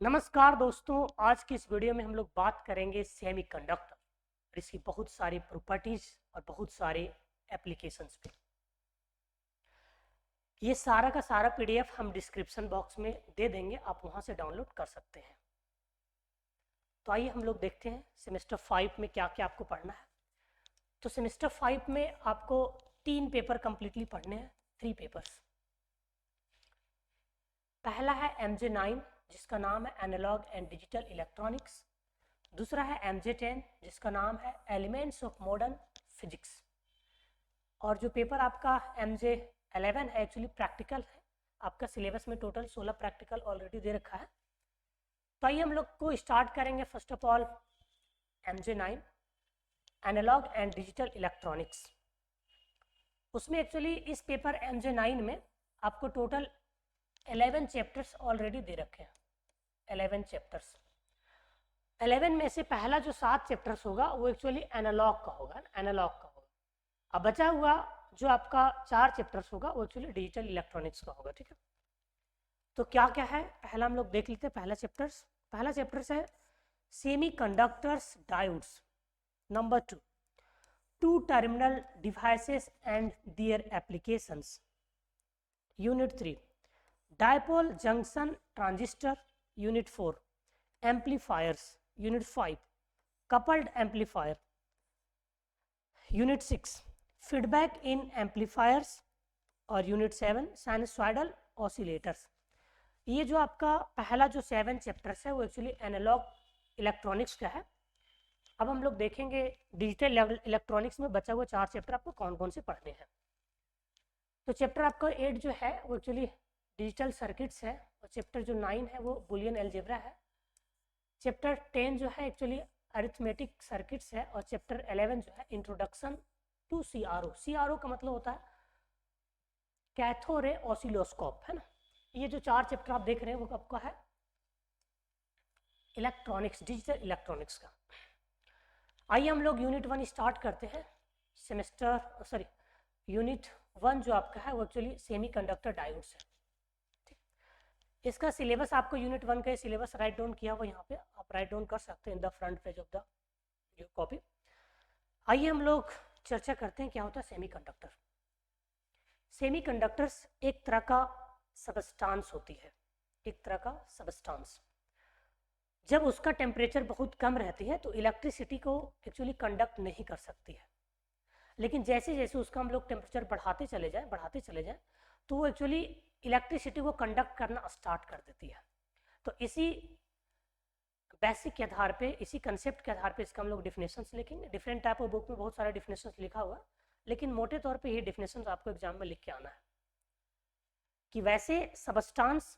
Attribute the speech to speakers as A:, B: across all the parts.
A: नमस्कार दोस्तों, आज की इस वीडियो में हम लोग बात करेंगे सेमीकंडक्टर और इसकी बहुत सारी प्रॉपर्टीज और बहुत सारे एप्लीकेशंस पे। ये सारा का सारा पीडीएफ हम डिस्क्रिप्शन बॉक्स में दे देंगे, आप वहां से डाउनलोड कर सकते हैं। तो आइए हम लोग देखते हैं सेमेस्टर 5 में क्या क्या आपको पढ़ना है। तो सेमेस्टर 5 में आपको 3 पेपर कंप्लीटली पढ़ने हैं, 3 पेपर्स। पहला है MJ9 जिसका नाम है एनालॉग एंड डिजिटल इलेक्ट्रॉनिक्स। दूसरा है MJ10 जिसका नाम है एलिमेंट्स ऑफ मॉडर्न फिजिक्स। और जो पेपर आपका MJ11 है एक्चुअली प्रैक्टिकल है। आपका सिलेबस में टोटल 16 प्रैक्टिकल ऑलरेडी दे रखा है। तो आइए हम लोग को स्टार्ट करेंगे। First of all MJ9 analog and digital electronics. उसमें एक्चुअली इस पेपर MJ9 में आपको टोटल 11 चैप्टर्स ऑलरेडी दे रखे हैं। 11 चैप्टर्स। 11 में से पहला जो 7 चैप्टर्स होगा वो एक्चुअली एनालॉग का होगा, एनालॉग का होगा। अब बचा हुआ जो आपका 4 चैप्टर्स होगा वो एक्चुअली डिजिटल इलेक्ट्रॉनिक्स का होगा। ठीक है, तो क्या क्या है पहला हम लोग देख लेते हैं। पहला चैप्टर्स है semiconductors diodes. Number 2 two terminal devices and their applications. Unit 3 dipole junction transistor. Unit 4 amplifiers. Unit 5 coupled amplifier. Unit 6 feedback in amplifiers. और यूनिट 7 साइनसॉइडल ऑसिलेटर्स। ये जो आपका पहला जो 7 चैप्टर्स है वो एक्चुअली एनालॉग इलेक्ट्रॉनिक्स का है। अब हम लोग देखेंगे डिजिटल इलेक्ट्रॉनिक्स में बचा हुआ 4 चैप्टर आपको कौन कौन से पढ़ने हैं। तो चैप्टर आपका 8 जो है वो एक्चुअली डिजिटल सर्किट्स है, और चैप्टर जो 9 है वो बुलियन अलजेब्रा है। चैप्टर 10 जो है एक्चुअली अरिथमेटिक सर्किट्स है, और चैप्टर 11 जो है इंट्रोडक्शन टू CRO। CRO का मतलब होता है कैथोड रे ऑसिलोस्कोप, है ना। ये जो 4 चैप्टर आप देख रहे हैं वो आपका है इलेक्ट्रॉनिक्स, डिजिटल इलेक्ट्रॉनिक्स का। आइए हम लोग यूनिट 1 स्टार्ट करते हैं। यूनिट 1 जो आपका है वो एक्चुअली सेमीकंडक्टर डायोड्स है। इसका सिलेबस आपको यूनिट 1 का सिलेबस राइट डाउन किया हुआ यहाँ पे, आप राइट डाउन कर सकते हैं in the front page of the copy. आइए हम लोग चर्चा करते हैं क्या होता है सेमीकंडक्टर। सेमीकंडक्टर्स एक तरह का सबस्टांस होती है, एक तरह का सबस्टांस। जब उसका टेम्परेचर बहुत कम रहती है तो इलेक्ट्रिसिटी को एक्चुअली कंडक्ट नहीं कर सकती है, लेकिन जैसे जैसे उसका हम लोग टेम्परेचर बढ़ाते चले जाएं तो वो एक्चुअली इलेक्ट्रिसिटी को कंडक्ट करना स्टार्ट कर देती है। तो इसी बेसिक के आधार पे, इसी कंसेप्ट के आधार पे इसका हम लोग डिफिनेशंस लिखेंगे। डिफरेंट टाइप ऑफ बुक में बहुत सारे डिफिनेशंस लिखा हुआ है, लेकिन मोटे तौर पे ये डिफिनेशंस आपको एग्जाम में लिख के आना है कि वैसे सबस्टांस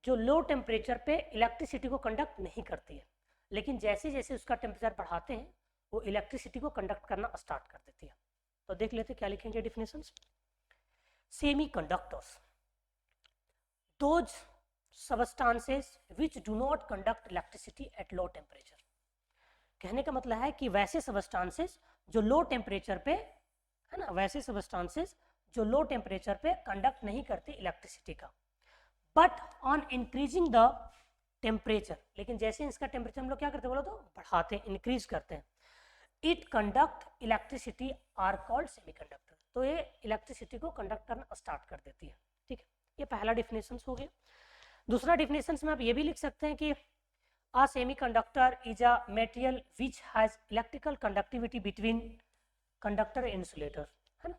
A: जो लो टेम्परेचर पे इलेक्ट्रिसिटी को कंडक्ट नहीं करती है, लेकिन जैसे जैसे उसका टेम्परेचर बढ़ाते हैं वो इलेक्ट्रिसिटी को कंडक्ट करना स्टार्ट कर देती है। तो देख लेते क्या लिखेंगे definitions. Semiconductors, those substances which do not conduct electricity at low temperature। कहने का मतलब है कि वैसे सबस्टांसेस जो लो टेम्परेचर पे, है ना, वैसे सबस्टांसेस जो लो टेम्परेचर पे कंडक्ट नहीं करती इलेक्ट्रिसिटी का, but on increasing the temperature, लेकिन जैसे इसका टेम्परेचर हम लोग क्या करते हैं बोलो तो बढ़ाते हैं, इंक्रीज करते हैं, it conduct electricity are called semiconductor. तो ये इलेक्ट्रिसिटी को कंडक्ट करना स्टार्ट कर देती है। ठीक है, ये पहला डिफिनेशन हो गया। दूसरा डिफिनेशन में आप ये भी लिख सकते हैं कि a semiconductor is a material which has electrical conductivity between conductor and insulator, है ना।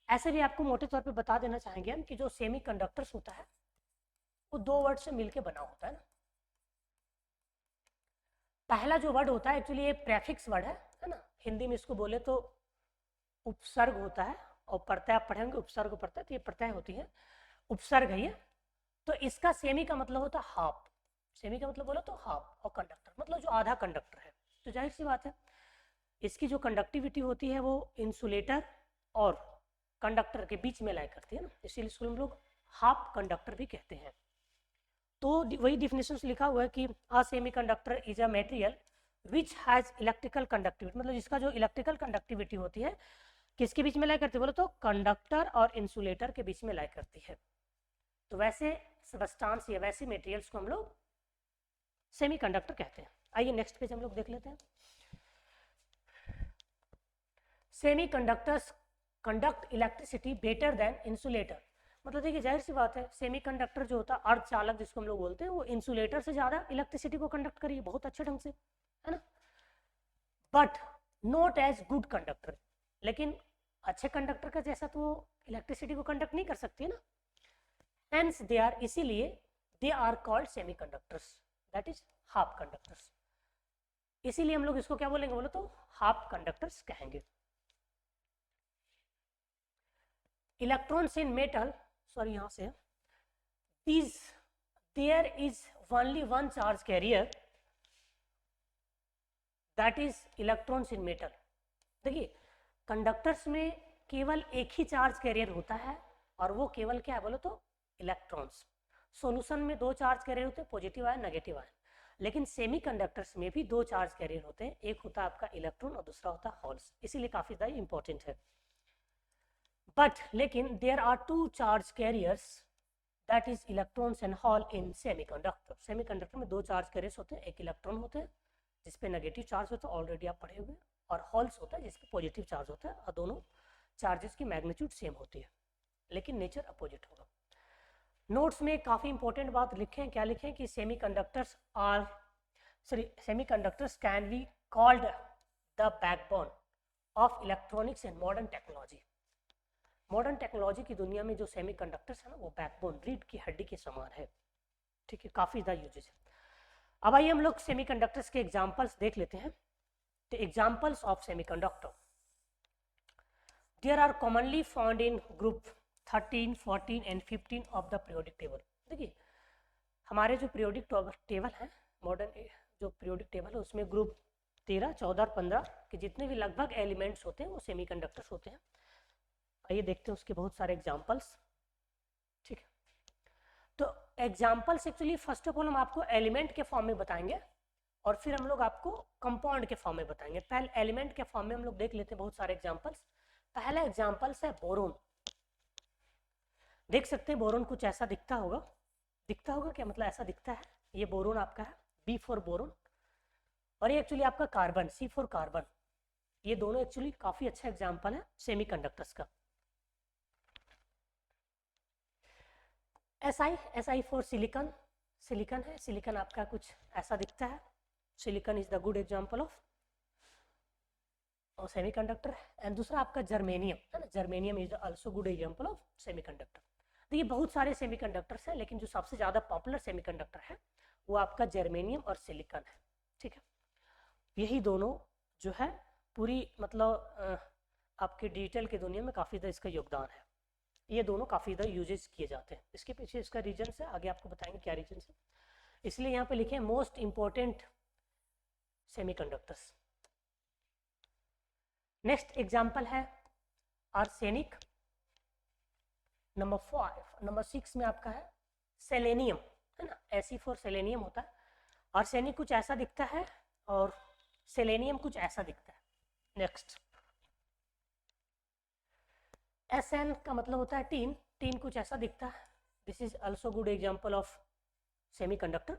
A: ऐसे भी आपको मोटे तौर पे बता देना चाहेंगे हम कि जो सेमीकंडक्टर्स होता है वो 2 वर्ड से मिलके बना होता है ना। पहला जो वर्ड होता है एक्चुअली ये प्रेफिक्स वर्ड है ना। हिंदी में इसको बोले तो उपसर्ग होता है, और प्रत्यय आप पढ़ेंगे उपसर्ग प्रत्यय, तो ये प्रत्यय होती है, उपसर्ग है ये। तो इसका सेमी का मतलब होता है हाफ। सेमी का मतलब बोलो तो हाफ, और कंडक्टर मतलब जो आधा कंडक्टर है। तो जाहिर सी बात है इसकी जो कंडक्टिविटी होती है वो इंसुलेटर और कंडक्टर के बीच में लाई करती है ना, इसीलिए इसको हम लोग हाफ कंडक्टर भी कहते हैं। तो वही डिफिनेशन लिखा हुआ है कि अ semiconductor is a material which has electrical conductivity, मतलब जिसका जो इलेक्ट्रिकल कंडक्टिविटी होती है किसके बीच में लाई करती है बोलो तो कंडक्टर और इंसुलेटर के बीच में लाई करती है। तो वैसे सबस्टांस या वैसे मटेरियल्स को हम लोग सेमीकंडक्टर कहते हैं। आइए नेक्स्ट पेज हम लोग देख लेते हैं। Semiconductors conduct electricity better than insulator. मतलब देखिए जाहिर सी बात है, सेमीकंडक्टर जो होता है अर्धचालक जिसको हम लोग बोलते हैं, वो इंसुलेटर से ज़्यादा इलेक्ट्रिसिटी को कंडक्ट करिए बहुत अच्छे ढंग से, है ना। But not as good conductor, लेकिन अच्छे कंडक्टर का जैसा तो इलेक्ट्रिसिटी को कंडक्ट नहीं कर सकती है ना। हेंस दे आर, इसीलिए they are called semiconductors, that is half conductors. इसीलिए हम लोग इसको क्या बोलेंगे, बोलो तो हाफ कंडक्टर्स कहेंगे। इलेक्ट्रॉन्स इन मेटल, सॉरी यहाँ से, these there is only one charge carrier, that is electrons in metal। देखिए कंडक्टर्स में केवल एक ही चार्ज कैरियर होता है और वो केवल क्या है बोलो तो इलेक्ट्रॉन्स। सॉल्यूशन में दो चार्ज कैरियर होते हैं, पॉजिटिव आयन नेगेटिव आयन, लेकिन सेमीकंडक्टर्स में भी दो चार्ज कैरियर होते हैं, एक होता है आपका इलेक्ट्रॉन और दूसरा होता है होल्स, इसीलिए काफी ज़्यादा इंपॉर्टेंट है। बट लेकिन there are two charge carriers, that is electrons and hole in semiconductor. Semiconductor में दो चार्ज कैरियर्स होते हैं, एक इलेक्ट्रॉन होते हैं जिसपे नेगेटिव चार्ज होता है, ऑलरेडी आप पढ़े हुए, और होल्स होता है जिसपे पॉजिटिव चार्ज होता है, और दोनों चार्जेस की मैग्नीट्यूड सेम होती है लेकिन नेचर अपोजिट होगा। नोट्स में काफ़ी इंपॉर्टेंट बात लिखे हैं, क्या लिखे हैं कि semiconductors can be called the backbone of electronics and modern technology. Modern technology की दुनिया में जो सेमीकंडक्टर्स है ना, वो बैकबोन, रीढ़ की हड्डी के समान है, ठीक है, काफ़ी ज़्यादा यूजेस है। अब आइए हम लोग सेमीकंडक्टर्स के एग्जांपल्स देख लेते हैं। The examples of semiconductor, there are commonly found in group 13, 14 and 15 of the periodic table। देखिए हमारे जो periodic टेबल है, मॉडर्न जो periodic टेबल है, उसमें ग्रुप 13, 14 और 15 के जितने भी लगभग एलिमेंट्स होते हैं वो सेमीकंडक्टर्स होते हैं। आइए देखते हैं उसके बहुत सारे एग्जाम्पल्स, ठीक है। तो examples actually first of all हम आपको एलिमेंट के फॉर्म में बताएंगे और फिर हम लोग आपको कंपाउंड के फॉर्म में बताएंगे। पहले एलिमेंट के फॉर्म में हम लोग देख लेते हैं बहुत सारे एग्जांपल्स। पहला एग्जांपल्स है बोरोन। देख सकते हैं बोरोन कुछ ऐसा दिखता होगा क्या, मतलब ऐसा दिखता है, ये बोरोन आपका है, बी फॉर बोरोन, और ये एक्चुअली आपका कार्बन, सी फॉर कार्बन। ये दोनों एक्चुअली काफी अच्छा एग्जाम्पल है सेमीकंडक्टर्स का। S I for silicon, silicon है, सिलिकॉन आपका कुछ ऐसा दिखता है, silicon is the good example of semiconductor. And दूसरा आपका जर्मेनियम है ना, germanium is also good example of semiconductor. देखिए बहुत सारे सेमीकंडक्टर्स हैं, लेकिन जो सबसे ज़्यादा पॉपुलर सेमीकंडक्टर है वो आपका जर्मेनियम और सिलिकॉन है, ठीक है। यही दोनों जो है पूरी मतलब आपके डिजिटल की दुनिया में काफ़ी ज़्यादा इसका योगदान है। ये दोनों काफ़ी ज़्यादा यूजेस किए जाते हैं। इसके पीछे इसका रीजन है, आगे आपको बताएंगे क्या रीजन है, इसलिए यहाँ पे लिखे most important semiconductors. Next example है आर्सेनिक। नंबर 5, नंबर 6 में आपका है सेलेनियम, है ना, ऐसी फॉर सेलेनियम होता है। आर्सेनिक कुछ ऐसा दिखता है और सेलेनियम कुछ ऐसा दिखता है। नेक्स्ट एसएन का मतलब होता है टीन, टीन कुछ ऐसा दिखता है, this is also good example of semiconductor.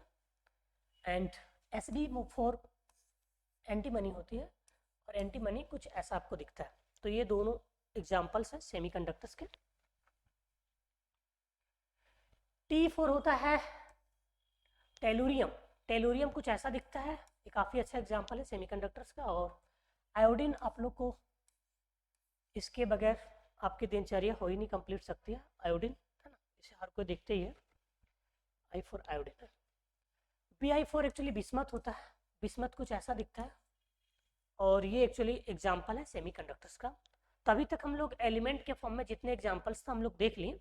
A: And SD for antimony होती है, और एंटीमनी कुछ ऐसा आपको दिखता है। तो ये दोनों एग्जांपल्स हैं सेमीकंडक्टर्स के। T4 होता है टेलुरियम, टेलुरियम कुछ ऐसा दिखता है, ये काफ़ी अच्छा एग्जांपल है सेमीकंडक्टर्स का। और आयोडीन आप लोग को इसके बगैर आपकी दिनचर्या हो ही नहीं कंप्लीट सकती है, आयोडीन है ना, इसे हर कोई देखते ही है, I for iodine. BI4 actually bismuth होता है, बिस्मथ कुछ ऐसा दिखता है, और ये एक्चुअली एग्जाम्पल है सेमीकंडक्टर्स का। तभी तक हम लोग एलिमेंट के फॉर्म में जितने एग्जाम्पल्स था हम लोग देख लिए।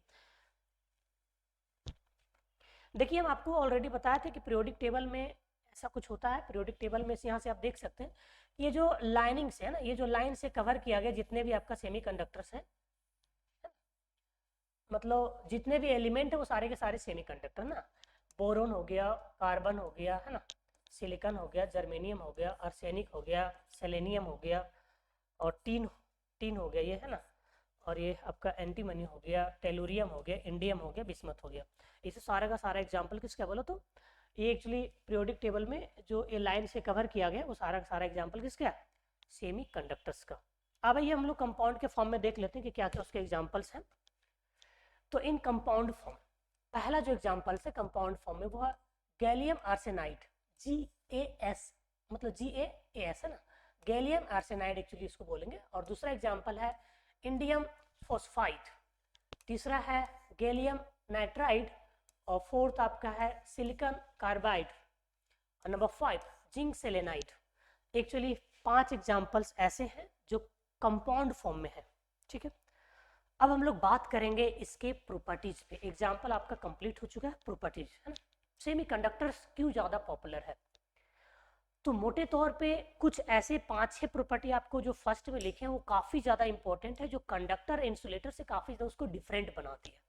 A: देखिए हम आपको ऑलरेडी बताया था कि पीरियोडिक टेबल में ऐसा कुछ होता है। पीरियोडिक टेबल में से यहाँ से आप देख सकते हैं ये जो लाइनिंग से है ना, ये जो लाइन से कवर किया गया जितने भी आपका सेमीकंडक्टर्स हैं, मतलब जितने भी एलिमेंट है वो सारे के सारे सेमीकंडक्टर ना, बोरोन हो गया, कार्बन हो गया, है ना, सिलिकॉन हो गया, जर्मेनियम हो गया, आर्सेनिक हो गया, सेलेनियम हो गया, और टीन हो गया ये, है ना, और ये आपका एंटीमनी हो गया, टेलुरियम हो गया, इंडियम हो गया, बिस्मथ हो गया। इसे सारा का सारा एग्जाम्पल किसका बोलो तो ये एक्चुअली पीरियोडिक टेबल में जो ये लाइन से कवर किया गया वो सारा का सारा एग्जाम्पल किसका है, सेमी कंडक्टर्स का। अब ये हम लोग कंपाउंड के फॉर्म में देख लेते हैं कि क्या क्या उसके एग्जाम्पल्स हैं। तो इन कंपाउंड फॉर्म, पहला जो एग्जाम्पल है कंपाउंड फॉर्म में वो है गैलियम आर्सेनाइड, GAS, मतलब GAAS है ना, गैलियम आर्सेनाइड एक्चुअली इसको बोलेंगे। और दूसरा एग्जाम्पल है इंडियम फोस्फाइड, तीसरा है गैलियम नाइट्राइड, और फोर्थ आपका है सिलिकॉन कार्बाइड, और number 5 zinc selenide. Actually 5 examples ऐसे हैं जो कंपाउंड फॉर्म में है, ठीक है। अब हम लोग बात करेंगे इसके प्रॉपर्टीज पे। एग्जाम्पल आपका कंप्लीट हो चुका है, प्रॉपर्टीज है ना। सेमीकंडक्टर्स क्यों ज़्यादा पॉपुलर है, तो मोटे तौर पे कुछ ऐसे 5-6 प्रॉपर्टी आपको जो फर्स्ट में लिखे हैं वो काफ़ी ज़्यादा इंपॉर्टेंट है, जो कंडक्टर इंसुलेटर से काफ़ी ज़्यादा उसको डिफरेंट बनाती है।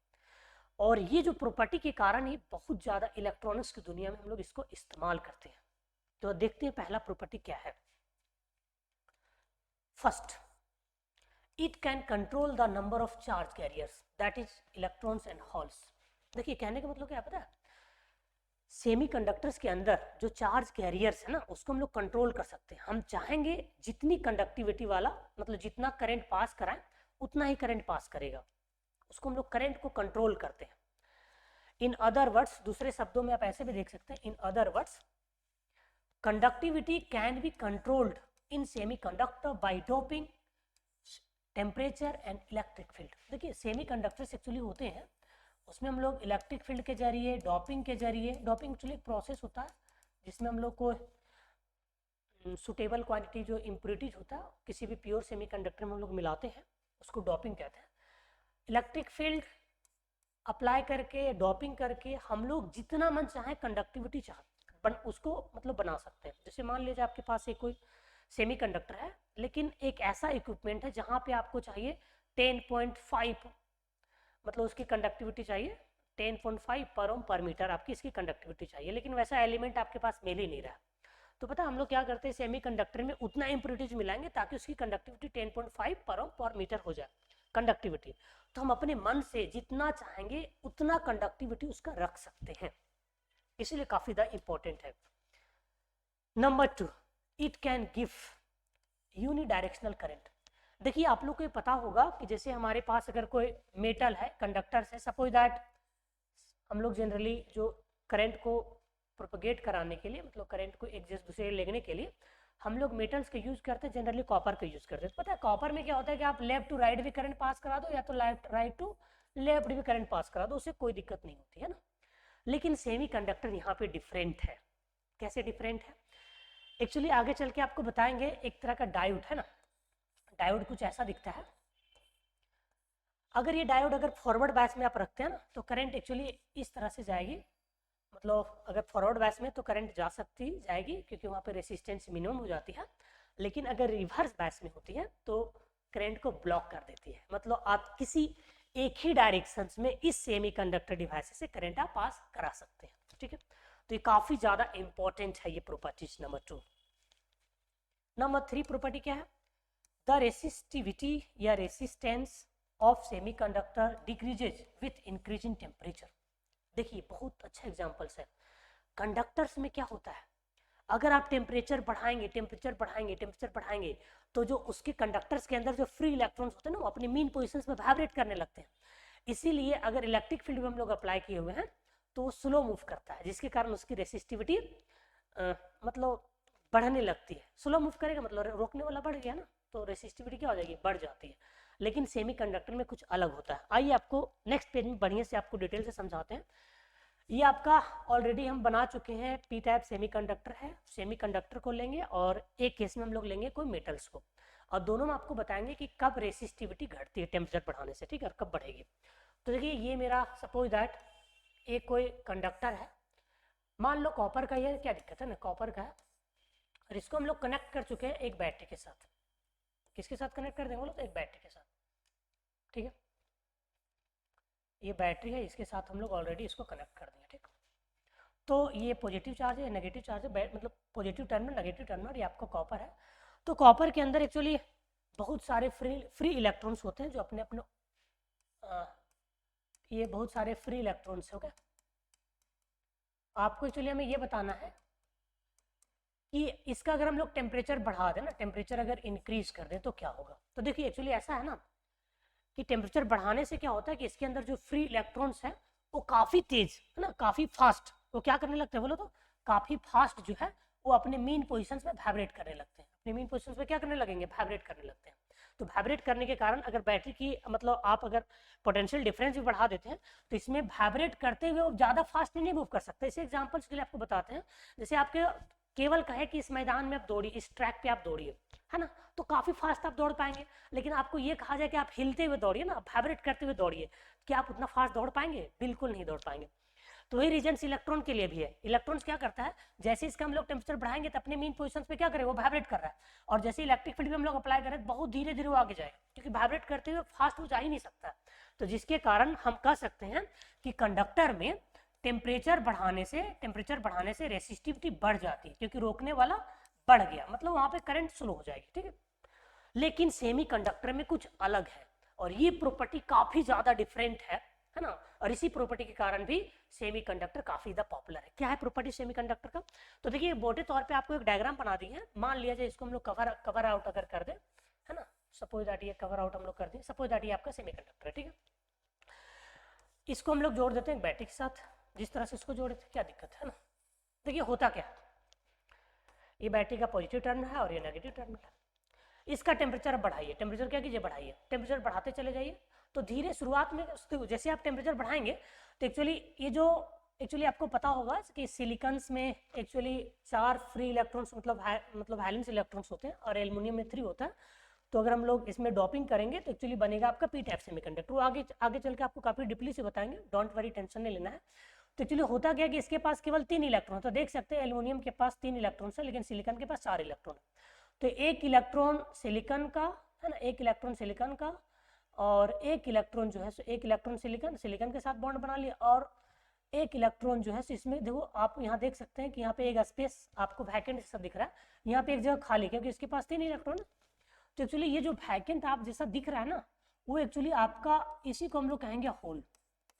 A: और ये जो प्रॉपर्टी के कारण ही बहुत ज़्यादा इलेक्ट्रॉनिक्स की दुनिया में हम लोग इसको इस्तेमाल करते हैं। तो देखते हैं पहला प्रॉपर्टी क्या है। First, it can control the number of charge carriers, that is electrons and holes. देखिए कहने का मतलब क्या पता है, सेमीकंडक्टर्स के अंदर जो चार्ज कैरियर्स है ना उसको हम लोग कंट्रोल कर सकते हैं। हम चाहेंगे जितनी कंडक्टिविटी वाला, मतलब जितना करंट पास कराएं उतना ही करंट पास करेगा, उसको हम लोग करंट को कंट्रोल करते हैं। इन अदर वर्ड्स, दूसरे शब्दों में आप ऐसे भी देख सकते हैं, in other words conductivity can be controlled in semiconductor by doping temperature and electric field. देखिए सेमीकंडक्टर्स एक्चुअली होते हैं, उसमें हम लोग इलेक्ट्रिक फील्ड के जरिए, डॉपिंग के जरिए, डॉपिंग एक्चुअली एक प्रोसेस होता है जिसमें हम लोग को सुटेबल क्वांटिटी जो इम्प्योरिटीज होता है किसी भी प्योर सेमीकंडक्टर में हम लोग मिलाते हैं, उसको डॉपिंग कहते हैं। इलेक्ट्रिक फील्ड अप्लाई करके, डॉपिंग करके हम लोग जितना मन चाहे कंडक्टिविटी उसको मतलब बना सकते हैं। जैसे मान लीजिए आपके पास एक कोई सेमीकंडक्टर है, लेकिन एक ऐसा इक्विपमेंट है जहाँ पे आपको चाहिए 10.5, मतलब उसकी कंडक्टिविटी चाहिए 10.5 पर ओम पर मीटर, आपकी इसकी कंडक्टिविटी चाहिए, लेकिन वैसा एलिमेंट आपके पास मिल ही नहीं रहा। तो पता हम लोग क्या करते हैं, सेमीकंडक्टर में उतना इम्प्योरिटीज मिलाएंगे ताकि उसकी कंडक्टिविटी 10.5 पर ओम पर मीटर हो जाए कंडक्टिविटी। तो हम अपने मन से जितना चाहेंगे उतना कंडक्टिविटी उसका रख सकते हैं, इसलिए काफी ज्यादा इंपॉर्टेंट है। Number 2, it can give unidirectional current. देखिए आप लोग को ये पता होगा कि जैसे हमारे पास अगर कोई मेटल है, कंडक्टर्स है, सपोज दैट हम लोग जनरली जो करंट को प्रोपगेट कराने के लिए, मतलब करंट को एक दूसरे लेने के लिए हम लोग मेटल्स का यूज करते हैं, जनरली कॉपर का यूज करते हैं। तो पता है कॉपर में क्या होता है कि आप लेफ्ट टू राइट भी करंट पास करा दो या तो राइट टू लेफ्ट भी करंट पास करा दो, उससे कोई दिक्कत नहीं होती है ना। लेकिन सेमीकंडक्टर यहाँ पे डिफरेंट है। कैसे डिफरेंट है, एक्चुअली आगे चल के आपको बताएंगे। एक तरह का डायोड है ना, डायोड कुछ ऐसा दिखता है। अगर ये डायोड अगर फॉरवर्ड बैच में आप रखते हैं ना तो करंट एक्चुअली इस तरह से जाएगी, मतलब अगर फॉरवर्ड बैच में तो करंट जा सकती जाएगी क्योंकि वहाँ पे रेसिस्टेंस मिनिमम हो जाती है, लेकिन अगर रिवर्स बैच में होती है तो करंट को ब्लॉक कर देती है। मतलब आप किसी एक ही डायरेक्शन में इस सेमीकंडक्टर डिवाइस से करंट आप पास करा सकते हैं, ठीक है। तो ये काफी ज्यादा इंपॉर्टेंट है ये प्रॉपर्टीज। नंबर 2। नंबर 3 प्रॉपर्टी क्या है, द रेसिस्टिविटी या resistance of semiconductor decreases with increasing temperature. देखिए बहुत अच्छा एग्जांपल्स है। कंडक्टर्स में क्या होता है, अगर आप टेम्परेचर बढ़ाएंगे टेम्परेचर बढ़ाएंगे टेम्परेचर बढ़ाएंगे तो जो उसके कंडक्टर्स के अंदर जो फ्री इलेक्ट्रॉन्स होते हैं ना वो अपनी मीन पोजीशंस में वाइब्रेट करने लगते हैं। इसीलिए अगर इलेक्ट्रिक फील्ड में हम लोग अप्लाई किए हुए हैं तो वो स्लो मूव करता है, जिसके कारण उसकी रेसिस्टिविटी मतलब बढ़ने लगती है। स्लो मूव करेगा मतलब रोकने वाला बढ़ गया ना, तो रेसिस्टिविटी क्या हो जाएगी, बढ़ जाती है। लेकिन सेमीकंडक्टर में कुछ अलग होता है। आइए आपको नेक्स्ट पेज में बढ़िया से आपको डिटेल से समझाते हैं। ये आपका ऑलरेडी हम बना चुके हैं, पी टाइप सेमीकंडक्टर है। सेमीकंडक्टर को लेंगे और एक केस में हम लोग लेंगे कोई मेटल्स को, और दोनों में आपको बताएंगे कि कब रेसिस्टिविटी घटती है टेम्परेचर बढ़ाने से, ठीक है, और कब बढ़ेगी। तो देखिए ये मेरा सपोज दैट एक कोई कंडक्टर है, मान लो कॉपर का, ये क्या दिक्कत है ना, कॉपर का है, और इसको हम लोग कनेक्ट कर चुके हैं एक बैटरी के साथ। किसके साथ कनेक्ट कर देंगे बोलो, तो एक बैटरी के साथ, ठीक है। ये बैटरी है, इसके साथ हम लोग ऑलरेडी इसको कनेक्ट कर देंगे, ठीक। तो ये पॉजिटिव चार्ज है, नेगेटिव चार्ज है, मतलब पॉजिटिव टर्मिनल नेगेटिव टर्मिनल, ये आपका कॉपर है। तो कॉपर के अंदर एक्चुअली बहुत सारे फ्री इलेक्ट्रॉन्स होते हैं जो अपने अपने ये बहुत सारे फ्री इलेक्ट्रॉन्स हो गए, आपको एक्चुअली हमें ये बताना है कि इसका अगर हम लोग टेम्परेचर बढ़ा दें ना, टेम्परेचर अगर इंक्रीज कर दें तो क्या होगा। तो देखिए एक्चुअली ऐसा है ना कि टेम्परेचर बढ़ाने से क्या होता है कि इसके अंदर जो फ्री इलेक्ट्रॉन्स हैं वो काफ़ी तेज है ना, काफ़ी फास्ट, वो क्या करने लगते हैं बोलो तो काफ़ी फास्ट जो है वो अपने मीन पोजिशन में वाइब्रेट करने लगते हैं, अपने मीन पोजिशन में क्या करने लगेंगे, वाइब्रेट करने लगते हैं। तो वाइब्रेट करने के कारण अगर बैटरी की मतलब आप अगर पोटेंशियल डिफरेंस भी बढ़ा देते हैं तो इसमें वाइब्रेट करते हुए वो ज़्यादा फास्ट नहीं मूव कर सकते। इसे एग्जाम्पल्स के लिए आपको बताते हैं, जैसे आपके केवल कहे कि इस मैदान में आप दौड़िए, इस ट्रैक पे आप दौड़िए, है ना, तो काफ़ी फास्ट आप दौड़ पाएंगे। लेकिन आपको ये कहा जाए कि आप हिलते हुए दौड़िए ना, वाइब्रेट करते हुए दौड़िए, क्या आप उतना फास्ट दौड़ पाएंगे, बिल्कुल नहीं दौड़ पाएंगे। तो वही रीजन इलेक्ट्रॉन के लिए भी है। इलेक्ट्रॉन्स क्या करता है, जैसे इसका हम लोग टेम्परेचर बढ़ाएंगे तो अपने मीन पोजीशन पे क्या करे, वो वाइब्रेट कर रहा है, और जैसे इलेक्ट्रिक फील्ड में हम लोग अप्लाई करें बहुत धीरे धीरे वो आगे जाएगा, क्योंकि वाइब्रेट करते हुए फास्ट वो जा ही नहीं सकता। तो जिसके कारण हम कह सकते हैं कि कंडक्टर में टेम्परेचर बढ़ाने से रेसिस्टिविटी बढ़ जाती है, क्योंकि रोकने वाला बढ़ गया, मतलब वहां पे करंट स्लो हो जाएगी, ठीक है। लेकिन सेमीकंडक्टर में कुछ अलग है, और ये प्रॉपर्टी काफी ज्यादा डिफरेंट है ना, और इसी प्रॉपर्टी के कारण भी सेमीकंडक्टर काफी ज्यादा पॉपुलर है। क्या है प्रॉपर्टी सेमीकंडक्टर का, तो देखिए मोटे तौर पे आपको एक डायग्राम बना दी है, मान लिया जाए इसको हम लोग कवर आउट अगर कर दें, है ना, सपोज दैट ये कवर आउट हम लोग कर दें, सपोज दैट ये आपका सेमीकंडक्टर है, ठीक है। इसको हम लोग जोड़ देते हैं बैटरी के साथ, जिस तरह से इसको जोड़े थे, क्या दिक्कत है ना। देखिए होता क्या, ये बैटरी का पॉजिटिव टर्मिनल है और ये नेगेटिव टर्मिनल है। इसका टेम्परेचर बढ़ाइए, टेम्परेचर क्या कीजिए, बढ़ाइए, टेम्परेचर बढ़ाते चले जाइए। तो धीरे शुरुआत में जैसे आप टेम्परेचर बढ़ाएंगे तो एक्चुअली ये जो एक्चुअली आपको पता होगा कि सिलिकॉन्स में एक्चुअली 4 फ्री इलेक्ट्रॉन्स मतलब वैलेंस इलेक्ट्रॉन्स होते हैं, और एल्युमिनियम में 3 होता है। तो अगर हम लोग इसमें डॉपिंग करेंगे तो एक्चुअली बनेगा आपका पी टाइप सेमीकंडक्टर। वो आगे चल के आपको काफी डीपली से बताएंगे, डोंट वरी, टेंशन नहीं लेना है। तो एक्चुअली होता क्या कि इसके पास केवल 3 इलेक्ट्रॉन, तो देख सकते हैं एल्युमिनियम के पास 3 इलेक्ट्रॉन है, लेकिन सिलिकॉन के पास 4 इलेक्ट्रॉन है। तो एक इलेक्ट्रॉन सिलिकॉन का है ना, एक इलेक्ट्रॉन सिलिकॉन का, और एक इलेक्ट्रॉन जो है सो एक इलेक्ट्रॉन सिलिकॉन के साथ बॉन्ड बना लिया, और एक इलेक्ट्रॉन जो है इसमें देखो आप यहाँ देख सकते हैं कि यहाँ पे एक स्पेस आपको वैकेंट जैसा दिख रहा है, यहाँ पे एक जगह खाली, क्योंकि इसके पास 3 इलेक्ट्रॉन है। तो एक्चुअली ये जो वैकेंट आप जैसा दिख रहा है ना, वो एक्चुअली आपका, इसी को हम लोग कहेंगे होल,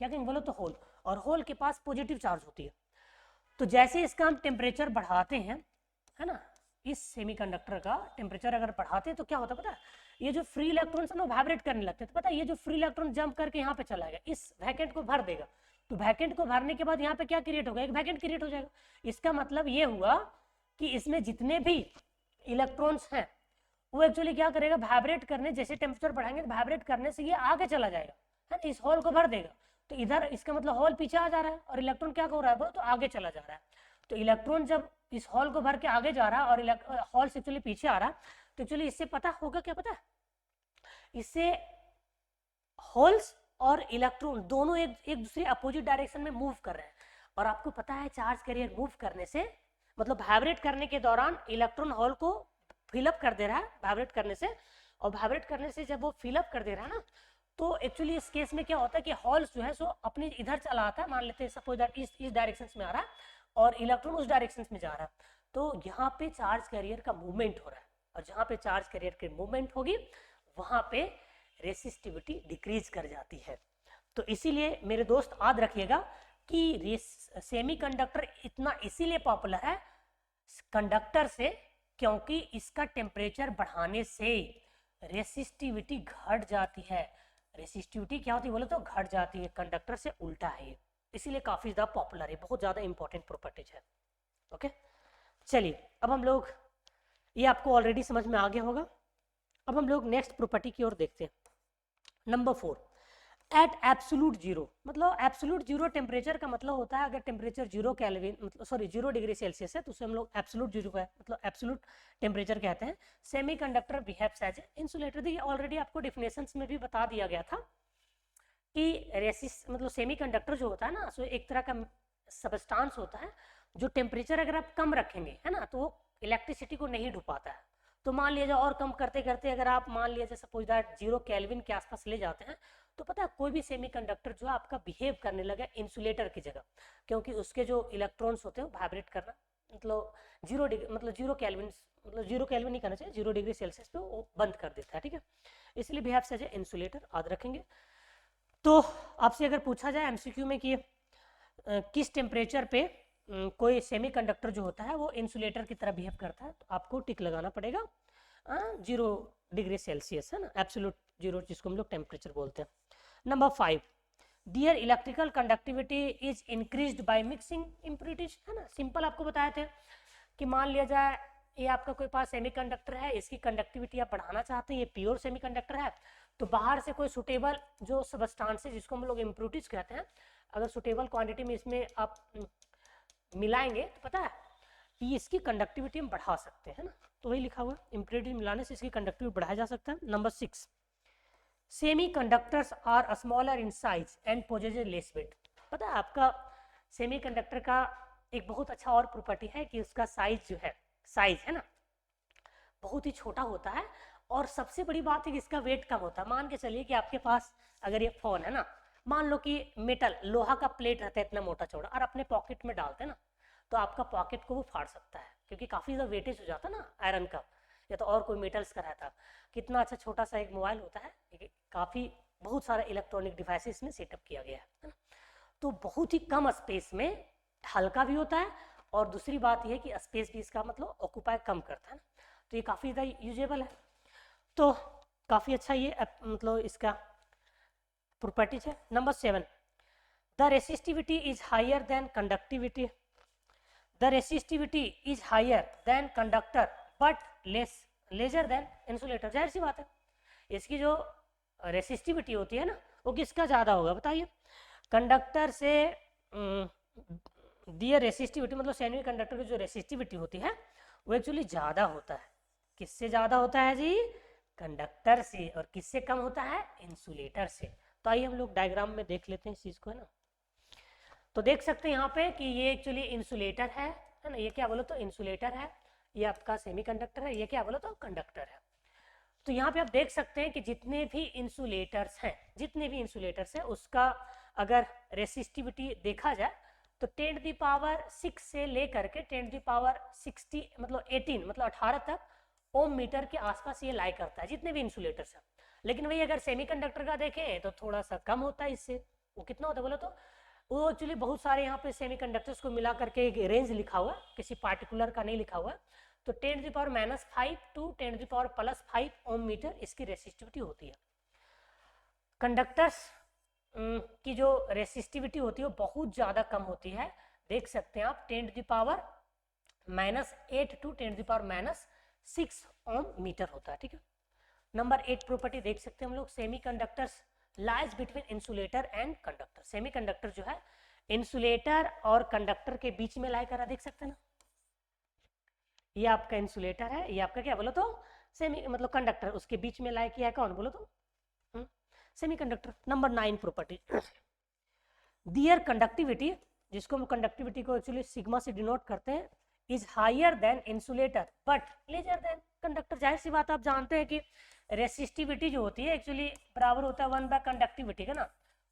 A: क्या कहेंगे बोलो तो होल, और होल के पास पॉजिटिव चार्ज होती है। तो जैसे इसका हम टेम्परेचर बढ़ाते हैं, है ना, इस सेमीकंडक्टर का टेम्परेचर अगर बढ़ाते हैं तो क्या होता है पता है, ये जो फ्री इलेक्ट्रॉन्स है ना वाइब्रेट करने लगते हैं। तो पता है ये जो फ्री इलेक्ट्रॉन जंप करके यहाँ पे चला जाएगा, इस वैकेंट को भर देगा। तो वैकेंट को भरने के बाद यहाँ पे क्या क्रिएट होगा, एक वैकेंट क्रिएट हो जाएगा। इसका मतलब ये हुआ कि इसमें जितने भी इलेक्ट्रॉन्स हैं वो एक्चुअली क्या करेगा, वाइब्रेट करने, जैसे टेम्परेचर बढ़ाएंगे तो वाइब्रेट करने से ये आगे चला जाएगा, है ना, इस होल को भर देगा। तो इधर इसका मतलब होल पीछे आ जा रहा है और इलेक्ट्रॉन क्या हो रहा है, तो आगे चला जा रहा है। तो इलेक्ट्रॉन जब इस हॉल को भर के आगे जा रहा है और हॉल से एक्चुअली पीछे आ रहा है, तो एक्चुअली इससे पता होगा क्या, पता है, इससे होल्स और इलेक्ट्रॉन दोनों एक दूसरे अपोजिट डायरेक्शन में मूव कर रहे हैं। और आपको पता है चार्ज कैरियर मूव करने से, मतलब वाइब्रेट करने के दौरान इलेक्ट्रॉन होल को फिलअप कर दे रहा है वाइब्रेट करने से, और वाइब्रेट करने से जब वो फिलअप कर दे रहा है ना, तो एक्चुअली इस केस में क्या होता है कि हॉल्स जो है सो अपनी इधर चला आता है, मान लेते हैं सपोज दैट इस डायरेक्शन में आ रहा है और इलेक्ट्रॉन उस डायरेक्शन में जा रहा है। तो यहाँ पे चार्ज कैरियर का मूवमेंट हो रहा है, और जहाँ पे चार्ज कैरियर की मूवमेंट होगी वहां पे रेसिस्टिविटी डिक्रीज कर जाती है। तो इसीलिए मेरे दोस्त याद रखिएगा कि सेमीकंडक्टर इतना इसीलिए पॉपुलर है कंडक्टर से, क्योंकि इसका टेम्परेचर बढ़ाने से रेसिस्टिविटी घट जाती है। रेसिस्टिविटी क्या होती है बोले तो घट जाती है, कंडक्टर से उल्टा है ये, इसीलिए काफी ज्यादा पॉपुलर है, बहुत ज्यादा इंपॉर्टेंट प्रॉपर्टीज है। ओके चलिए, अब हम लोग, ये आपको ऑलरेडी समझ में आ गया होगा। अब हम लोग नेक्स्ट प्रॉपर्टी की ओर देखते हैं, नंबर 4, एट एब्सोल्यूट जीरो। मतलब एब्सोल्यूट जीरो टेम्परेचर का मतलब होता है अगर टेम्परेचर 0 केल्विन मतलब सॉरी 0 डिग्री सेल्सियस है तो उसे हम लोग एब्सोल्यूट जीरो का मतलब एब्सोल्यूट टेम्परेचर कहते हैं। Semiconductor behaves as insulator. देखिए ऑलरेडी आपको डिफिनेशंस में भी बता दिया गया था कि मतलब सेमीकंडक्टर जो होता है ना, सो एक तरह का सबस्टांस होता है जो टेम्परेचर अगर आप कम रखेंगे, है ना, तो वो इलेक्ट्रिसिटी को नहीं ढुपाता है। तो मान लिया जाए और कम करते करते अगर आप मान लिया जाए सपोज दैट 0 केल्विन के आसपास ले जाते हैं, तो पता है कोई भी सेमीकंडक्टर जो है आपका बिहेव करने लगा इंसुलेटर की जगह, क्योंकि उसके जो इलेक्ट्रॉन्स होते हैं वाइब्रेट करना, मतलब 0 केल्विन मतलब 0 केल्विन नहीं करना चाहिए, 0 डिग्री सेल्सियस पे वो बंद कर देता है, ठीक है। इसलिए बिहेव एज ए इंसुलेटर, याद रखेंगे। तो आपसे अगर पूछा जाए एमसीक्यू में कि किस टेम्परेचर पे कोई सेमीकंडक्टर जो होता है वो इंसुलेटर की तरह बिहेव करता है, तो आपको टिक लगाना पड़ेगा 0 डिग्री सेल्सियस, है ना, एब्सोल्यूट जीरो जिसको हम लोग टेम्परेचर बोलते हैं। Number 5, dear electrical conductivity is increased by mixing impurities, है ना, सिंपल आपको बताए थे कि मान लिया जाए ये आपका कोई पास सेमीकंडक्टर है, इसकी कंडक्टिविटी आप बढ़ाना चाहते हैं, ये प्योर सेमीकंडक्टर है, तो बाहर से कोई सुटेबल जो सबस्टांसेस जिसको हम लोग इम्प्यूरिटीज कहते हैं, अगर सुटेबल क्वांटिटी में इसमें आप मिलाएंगे तो पता है कि इसकी कंडक्टिविटी हम बढ़ा सकते हैं ना, तो वही लिखा हुआ है इम्प्यूरिटी मिलाने से इसकी कंडक्टिविटी बढ़ाया जा सकता है। Number 6, semiconductors are smaller in size and possess less weight. पता है आपका सेमी कंडक्टर का एक बहुत अच्छा और प्रॉपर्टी है कि उसका साइज जो है, साइज है ना, बहुत ही छोटा होता है, और सबसे बड़ी बात है कि इसका वेट कम होता है। मान के चलिए कि आपके पास अगर ये फोन है ना, मान लो कि मेटल लोहा का प्लेट रहता है इतना मोटा चौड़ा, और अपने पॉकेट में डालते हैं ना, तो आपका पॉकेट को वो फाड़ सकता है, क्योंकि काफ़ी ज़्यादा वेटेज हो जाता है ना आयरन का या तो और कोई मेटल्स का रहता। कितना अच्छा छोटा सा एक मोबाइल होता है, काफ़ी बहुत सारा इलेक्ट्रॉनिक डिवाइसेस में सेटअप किया गया है ना, तो बहुत ही कम स्पेस में हल्का भी होता है, और दूसरी बात यह है कि स्पेस भी इसका मतलब ऑक्यूपाई कम करता है ना, तो ये काफ़ी ज़्यादा यूजेबल है, तो काफ़ी अच्छा ये मतलब इसका प्रॉपर्टीज है। Number 7, the resistivity is higher than conductivity, the resistivity is higher than conductor but lesser than insulator. जाहिर सी बात है, इसकी जो रेसिस्टिविटी होती है ना वो किसका ज़्यादा होगा बताइए, कंडक्टर से दिए रेसिस्टिविटी मतलब सेमी कंडक्टर की जो रेसिस्टिविटी होती है वो एक्चुअली ज़्यादा होता है। किससे ज़्यादा होता है जी, कंडक्टर से, और किससे कम होता है, इंसुलेटर से। तो आइए हम लोग डायग्राम में देख लेते हैं इस चीज़ को, है ना, तो देख सकते हैं यहाँ पे कि ये एक्चुअली इंसुलेटर है ना, ये क्या बोलो तो इंसुलेटर है, ये आपका सेमीकंडक्टर है, ये क्या बोलो तो कंडक्टर है। तो यहाँ पे आप देख सकते हैं कि जितने भी इंसुलेटर्स हैं उसका अगर रेसिस्टिविटी देखा जाए तो 10⁻⁶ से लेकर के 10⁻60 मतलब 18 मतलब 18 तक ओम मीटर के आसपास ये लाई करता है जितने भी इंसुलेटर्स हैं। लेकिन वही अगर सेमीकंडक्टर का देखें तो थोड़ा सा कम होता है इससे, वो कितना होता है बोलो तो, वो एक्चुअली बहुत सारे यहाँ पे सेमीकंडक्टर्स को मिला करके एक रेंज लिखा हुआ है, किसी पार्टिकुलर का नहीं लिखा हुआ है, तो 10⁻⁻5 टू 10⁻+5 ओम मीटर इसकी रेसिस्टिविटी होती है। कंडक्टर्स की जो रेसिस्टिविटी होती है वो बहुत ज़्यादा कम होती है, देख सकते हैं आप 10⁻⁻8 टू 10⁻⁻6 ओम मीटर होता है, ठीक है। नंबर 8 प्रॉपर्टी देख सकते हैं हम लोग, semi conductors lies between insulator and conductor. Semi conductor जो है इंसुलेटर और कंडक्टर के बीच में लाई करा, देख सकते हैं ना, ये आपका इंसुलेटर है, ये आपका क्या बोलो तो सेमी मतलब कंडक्टर, उसके बीच में लाई किया है कौन बोलो तो सेमीकंडक्टर। नंबर 9 प्रॉपर्टी, दियर कंडक्टिविटी, जिसको हम कंडक्टिविटी को एक्चुअली सिग्मा से डिनोट करते हैं, is higher than insulator but lesser than conductor. जाहिर सी बात आप जानते हैं कि रेसिस्टिविटी जो होती है एक्चुअली बराबर होता है 1 बाय कंडक्टिविटी का ना,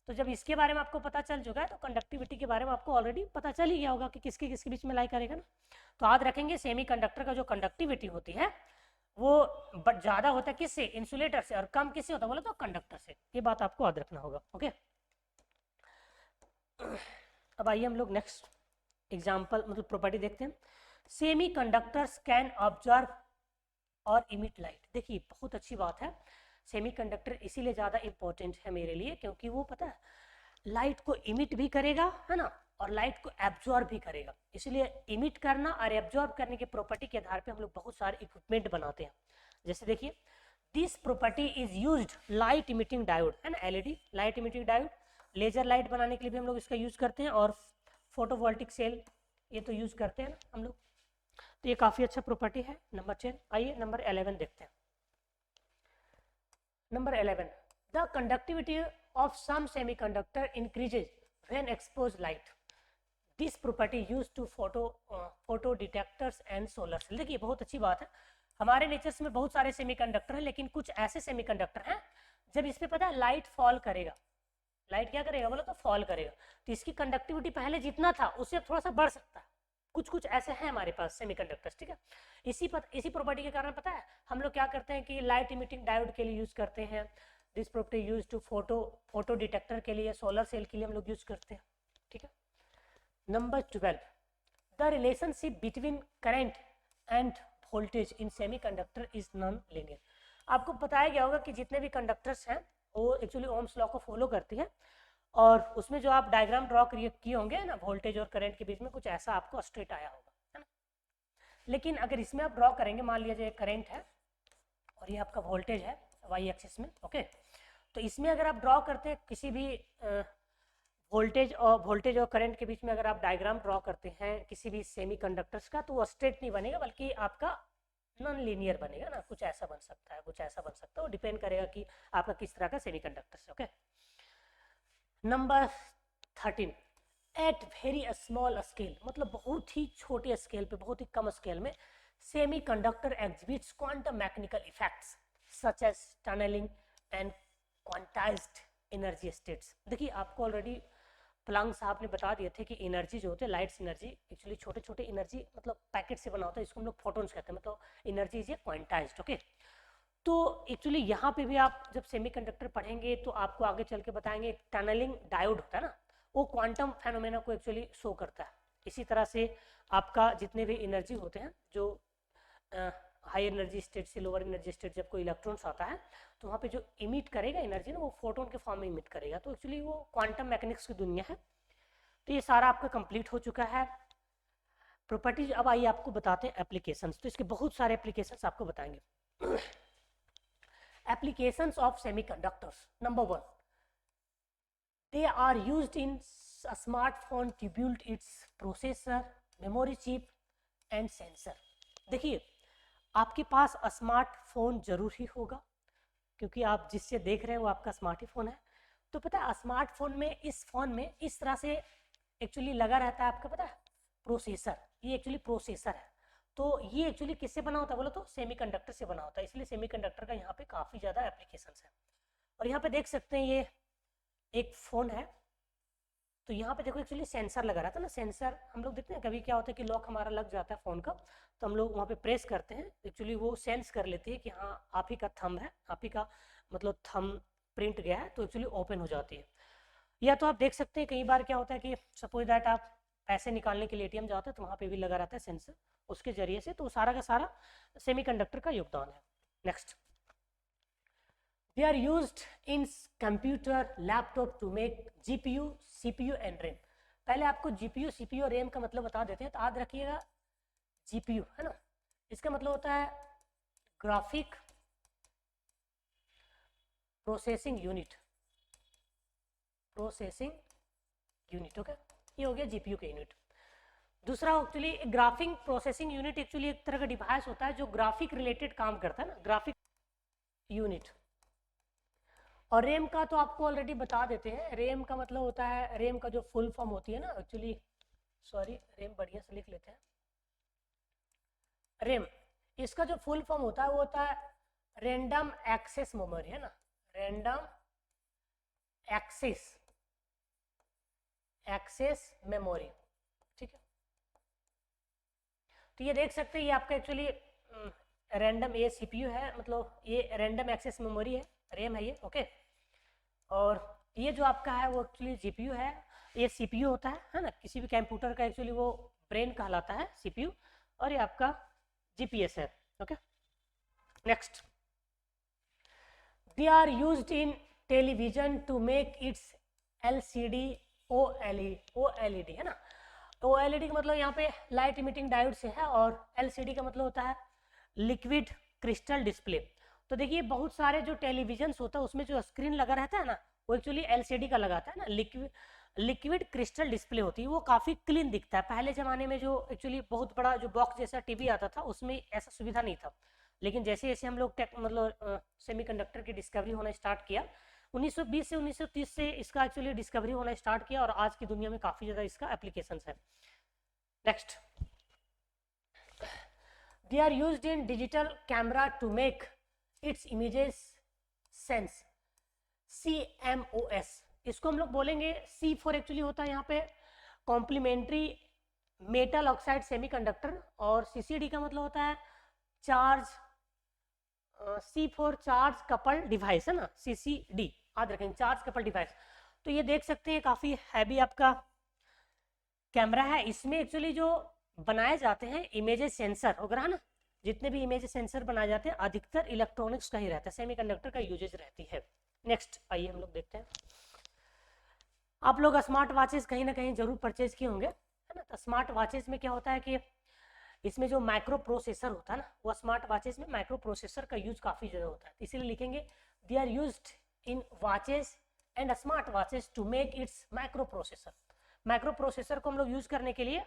A: तो जब इसके बारे में आपको पता चल चुका है तो कंडक्टिविटी के बारे में आपको ऑलरेडी पता चल ही गया होगा कि किसके किसके बीच में लाई करेगा ना। तो याद रखेंगे सेमी कंडक्टर का जो कंडक्टिविटी होती है वो ज़्यादा होता है किससे, इंसुलेटर से, और कम किससे होता है बोलो तो कंडक्टर से। ये बात आपको याद रखना होगा, ओके। अब आइए हम लोग नेक्स्ट एग्जाम्पल मतलब प्रॉपर्टी देखते हैं। सेमी कंडक्टर्स कैन ऑब्जर्व और इमिट लाइट। देखिए बहुत अच्छी बात है, सेमी कंडक्टर इसीलिए ज़्यादा इंपॉर्टेंट है मेरे लिए क्योंकि वो पता है लाइट को इमिट भी करेगा, है ना, और लाइट को एब्जॉर्ब भी करेगा। इसलिए इमिट करना और एब्जॉर्ब करने की प्रॉपर्टी के आधार पे हम लोग बहुत सारे इक्विपमेंट बनाते हैं। जैसे देखिए this property is used light emitting diode, है ना, LED light emitting diode, laser light बनाने के लिए भी हम लोग इसका यूज करते हैं, और फोटोवोल्टिक सेल ये तो यूज करते हैं ना हम लोग, तो ये काफ़ी अच्छा प्रॉपर्टी है। नंबर 10, आइए नंबर 11 देखते हैं। Number 11, the conductivity of some semiconductor increases when exposed light. This property used to photo detectors and solar cell. देखिए बहुत अच्छी बात है, हमारे नेचर्स में बहुत सारे सेमीकंडक्टर हैं, लेकिन कुछ ऐसे सेमीकंडक्टर हैं जब इस पे पता है लाइट फॉल करेगा, लाइट क्या करेगा बोलो तो फॉल करेगा, तो इसकी कंडक्टिविटी पहले जितना था उससे थोड़ा सा बढ़ सकता है। कुछ ऐसे हैं हमारे पास सेमीकंडक्टर्स, ठीक है। इसी प्रॉपर्टी के कारण पता है हम लोग क्या करते हैं कि लाइट इमिटिंग डायोड के लिए यूज करते हैं, this property use to photo detector के लिए, सोलर सेल के लिए हम लोग यूज करते हैं, ठीक है। Number 12, the relationship between current end voltage in semiconductor is non linear. आपको बताया गया होगा कि जितने भी कंडक्टर्स हैं वो एक्चुअली ओम्स लॉ को फॉलो करती है, और उसमें जो आप डायग्राम ड्रॉ किए होंगे ना वोल्टेज और करंट के बीच में, कुछ ऐसा आपको स्ट्रेट आया होगा, है ना। लेकिन अगर इसमें आप ड्रॉ करेंगे, मान लीजिए करंट है और ये आपका वोल्टेज है वाई एक्सिस में, ओके, तो इसमें अगर आप ड्रॉ करते हैं किसी भी वोल्टेज और करंट के बीच में अगर आप डायग्राम ड्रॉ करते हैं किसी भी सेमीकंडक्टर्स का, तो वो स्ट्रेट नहीं बनेगा बल्कि आपका नॉन लीनियर बनेगा ना, कुछ ऐसा बन सकता है, कुछ ऐसा बन सकता है, वो डिपेंड करेगा कि आपका किस तरह का सेमीकंडक्टर है, okay. Number 13, at very small scale, मतलब बहुत ही छोटे स्केल पे, बहुत ही कम स्केल में semiconductor exhibits quantum mechanical effects such as tunneling and quantized energy states. देखिए आपको ऑलरेडी प्लांक साहब ने बता दिए थे कि एनर्जी जो होते हैं, लाइट्स एनर्जी एक्चुअली छोटे छोटे एनर्जी मतलब पैकेट से बना होता है, इसको हम लोग फोटोन्स कहते हैं, मतलब एनर्जी इज क्वांटाइज्ड, ओके। तो एक्चुअली यहाँ पे भी आप जब सेमीकंडक्टर पढ़ेंगे तो आपको आगे चल के बताएंगे टनलिंग डायोड होता है ना, वो क्वांटम फेनोमेना को एक्चुअली शो करता है। इसी तरह से आपका जितने भी एनर्जी होते हैं, जो हाई एनर्जी स्टेट से लोअर एनर्जी स्टेट जब कोई इलेक्ट्रॉन्स आता है तो वहाँ पे जो इमिट करेगा एनर्जी ना, वो फोटोन के फॉर्म में इमिट करेगा, तो एक्चुअली वो क्वांटम मैकेनिक्स की दुनिया है। तो ये सारा आपका कंप्लीट हो चुका है प्रॉपर्टीज। अब आइए आपको बताते हैं एप्लीकेशंस, तो इसके बहुत सारे एप्लीकेशंस आपको बताएंगे। Applications of semiconductors, number 1, they are used in a smartphone to build its processor, memory chip and sensor। देखिए आपके पास स्मार्टफोन जरूर ही होगा क्योंकि आप जिससे देख रहे हैं वो आपका स्मार्टफोन है। तो पता है स्मार्टफोन में, इस फोन में इस तरह से एक्चुअली लगा रहता है आपका, पता है प्रोसेसर, ये एक्चुअली प्रोसेसर है। तो ये एक्चुअली किससे बना होता है बोलो तो सेमीकंडक्टर से बना होता है, इसलिए सेमीकंडक्टर का यहाँ पे काफ़ी ज़्यादा एप्लीकेशंस है। और यहाँ पे देख सकते हैं ये एक फ़ोन है, तो यहाँ पे देखो एक्चुअली सेंसर लगा रहा था ना, सेंसर हम लोग देखते हैं कभी क्या होता है कि लॉक हमारा लग जाता है फ़ोन का, तो हम लोग वहाँ पे प्रेस करते हैं, एक्चुअली वो सेंस कर लेती है कि हाँ आप ही का थंब है, आप ही का मतलब थंब प्रिंट गया है, तो एक्चुअली ओपन हो जाती है। या तो आप देख सकते हैं कई बार क्या होता है कि सपोज दैट आप पैसे निकालने के लिए एटीएम जाते हैं तो वहाँ पे भी लगा रहता है सेंसर, उसके जरिए से, तो सारा का सारा सेमीकंडक्टर का योगदान है। Next, they are used in computer laptop to make GPU CPU and RAM। पहले आपको GPU CPU और RAM का मतलब बता देते हैं, तो याद रखिएगा GPU है ना, इसका मतलब होता है ग्राफिक प्रोसेसिंग यूनिट, ओके, ये हो गया GPU का यूनिट। दूसरा actually graphic processing unit actually एक तरह का डिवाइस होता है जो ग्राफिक रिलेटेड काम करता है ना, ग्राफिक यूनिट। और रेम का तो आपको ऑलरेडी बता देते हैं, रेम का मतलब होता है, रेम का जो फुल फॉर्म होती है ना एक्चुअली, सॉरी रेम बढ़िया से लिख लेते हैं, रेम इसका जो फुल फॉर्म होता है वो होता है रैंडम एक्सेस मेमोरी, है ना, रैंडम एक्सेस मेमोरी, ठीक है। तो ये देख सकते हैं ये आपका एक्चुअली रैंडम, ये सीपीयू है, मतलब ये रैंडम एक्सेस मेमोरी है, रैम है ये, ओके। और ये जो आपका है वो एक्चुअली जीपीयू है, ये सीपीयू होता है ना, किसी भी कंप्यूटर का एक्चुअली वो ब्रेन कहलाता है सीपीयू, और ये आपका जीपीएस है, okay. Next, they are used in television to make its LCD OLED, है ना। ओएलईडी का मतलब यहाँ पे लाइट इमिटिंग डायोड से है, और एलसीडी का मतलब होता है लिक्विड क्रिस्टल डिस्प्ले। तो देखिए बहुत सारे जो टेलीविजन्स होता है उसमें जो स्क्रीन लगा रहता है ना, वो एक्चुअली एलसीडी का लगाता है ना, लिक्विड क्रिस्टल डिस्प्ले होती है, वो काफ़ी क्लीन दिखता है। पहले ज़माने में जो एक्चुअली बहुत बड़ा जो बॉक्स जैसा टीवी आता था उसमें ऐसा सुविधा नहीं था, लेकिन जैसे जैसे हम लोग मतलब सेमीकंडक्टर की डिस्कवरी होना स्टार्ट किया 1920 से 1930 से इसका एक्चुअली डिस्कवरी होना स्टार्ट किया, और आज की दुनिया में काफ़ी ज़्यादा इसका एप्लीकेशन है। Next, they are used in digital camera to make its images sense, CMOS। इसको हम लोग बोलेंगे C4 एक्चुअली होता है यहाँ पे कॉम्प्लीमेंट्री मेटल ऑक्साइड सेमीकंडक्टर, और CCD का मतलब होता है charge, C4 charge couple device, है ना, CCD याद रखेंगे, चार्ज कपल डिवाइस। तो ये देख सकते हैं काफ़ी हैवी आपका कैमरा है, इसमें एक्चुअली जो बनाए जाते हैं इमेजेस सेंसर वगैरह ना, जितने भी इमेज सेंसर बनाए जाते हैं अधिकतर इलेक्ट्रॉनिक्स का ही रहता है, सेमीकंडक्टर का यूजेज रहती है। नेक्स्ट आइए हम लोग देखते हैं। आप लोग स्मार्ट वॉचेस कहीं ना कहीं जरूर परचेज किए होंगे, है ना। तो स्मार्ट वॉचेस में क्या होता है कि इसमें जो माइक्रो प्रोसेसर होता है ना, वो स्मार्ट वॉचेस में माइक्रो प्रोसेसर का यूज काफ़ी ज़्यादा होता है, इसीलिए लिखेंगे they are used in watches and smart watches to make its microprocessor. Microprocessor को हम लोग यूज करने के लिए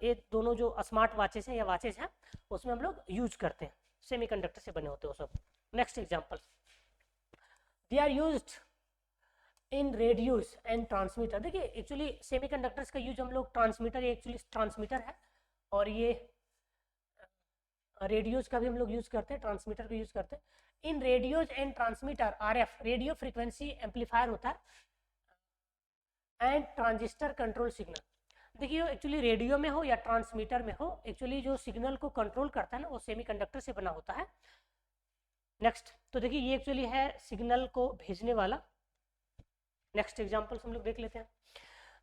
A: ये दोनों जो स्मार्ट वॉचेस हैं या वॉचेस हैं उसमें हम लोग यूज करते हैं, सेमीकंडक्टर से बने होते हैं वो सब। Next example, they are used in radios and transmitter. देखिए एक्चुअली सेमीकंडक्टर्स का यूज हम लोग ट्रांसमीटर, ये एक्चुअली ट्रांसमीटर है, और ये रेडियोज का भी हम लोग यूज करते हैं, ट्रांसमीटर का यूज करते हैं। In radios and transmitter RF radio frequency amplifier होता है एंड ट्रांजिस्टर कंट्रोल सिग्नल। देखिए एक्चुअली रेडियो में हो या ट्रांसमीटर में हो, एक्चुअली जो सिग्नल को कंट्रोल करता है ना वो सेमीकंडक्टर से बना होता है। नेक्स्ट, तो देखिए ये एक्चुअली है सिग्नल को भेजने वाला। नेक्स्ट एग्जांपल्स हम लोग देख लेते हैं।